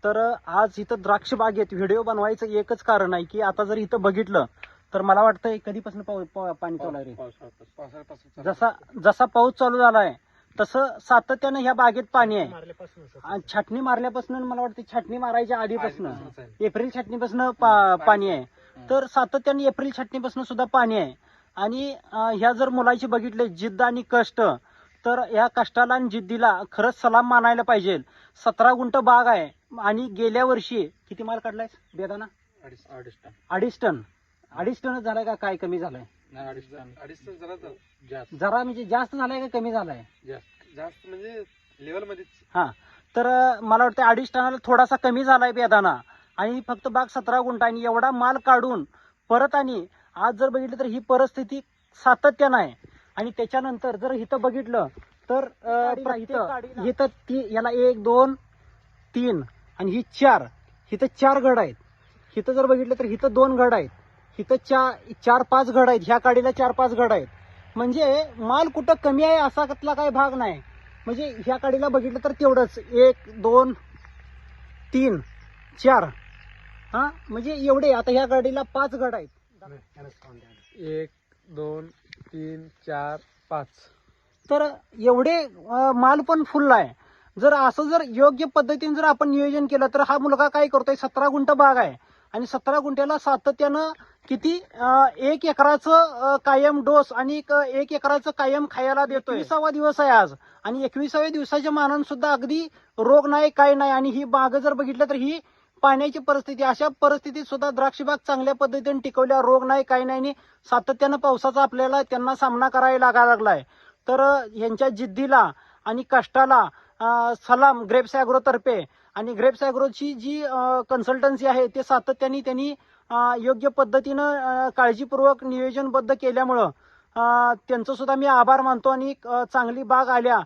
तर आज इथं द्राक्ष बागेत व्हिडिओ बनवायचं एकच कारण आहे की आता जर इथं बघितलं तर मला वाटतं कधीपासून पाणी चालू आहे रे? जसा जसा पाऊस चालू झालाय तसं सातत्यानं ह्या बागेत पाणी आहे. आणि छाटणी मारल्यापासून मला वाटतं छाटणी मारायच्या आधीपासून एप्रिल छाटणीपासून पाणी आहे. तर सातत्याने एप्रिल छाटणीपासून सुद्धा पाणी आहे. आणि ह्या जर मुलाची बघितले जिद्द आणि कष्ट, तर या कष्टाला आणि जिद्दीला खरंच सलाम मानायला पाहिजे. 17 गुंठ बाग आहे आणि गेल्या वर्षी किती माल काढलाय बेदाना? 2.5 टन. 2.5 टनच झालाय का काय कमी झालाय? जरा म्हणजे जास्त झालाय का कमी झालाय? जास्त म्हणजे लेवल मध्ये. हा, तर मला वाटतं 2.5 टनाला थोडासा कमी झालाय बेदाना. आणि फक्त बाग 17 गुंठ आणि एवढा माल काढून परत आणि आज जर बघितलं तर ही परिस्थिती सातत्यानं आहे. आणि त्याच्यानंतर जर इथं बघितलं तर इथं याला 1 2 3 आणि ही 4, इथं 4 घड आहेत. इथं जर बघितलं तर इथं 2 घड आहेत. इथं 4-5 घड आहेत. ह्या काडीला 4-5 घड आहेत. म्हणजे माल कुठं कमी आहे असा त्यातला काही भाग नाही. म्हणजे ह्या काडीला बघितलं तर तेवढंच 1 2 3 4, हा म्हणजे एवढे. आता ह्या गाडीला 5 घड आहेत. 1 2 3 4 5. तर एवढे माल पण फुल आहे. जर असं जर योग्य पद्धतीने जर आपण नियोजन केलं तर हा मुलगा काय करतोय, 17 गुंठ बाग आहे आणि 17 गुंठ्याला सातत्यानं किती 1 एकराचं कायम डोस आणि 1 एकराचं कायम खायला देतोय. 21वा दिवस आहे आज आणि 21व्या दिवसाच्या मानानं सुद्धा अगदी रोग नाही काय नाही. आणि ही बाग जर बघितलं तर ही पाण्याची परिस्थिती, अशा परिस्थितीत सुद्धा द्राक्ष बाग चांगल्या पद्धतीने टिकवल्या, रोग नाही काही नाही. आणि सातत्यानं पावसाचा आपल्याला त्यांना सामना करायला लागायला लागलाय. तर ह्यांच्या जिद्दीला आणि कष्टाला सलाम ग्रेप्स ॲग्रो तर्फे. आणि ग्रेप्स ॲग्रोची जी कन्सल्टन्सी आहे ते सातत्याने त्यांनी योग्य पद्धतीनं काळजीपूर्वक नियोजनबद्ध केल्यामुळं त्यांचं सुद्धा मी आभार मानतो. आणि चांगली बाग आल्या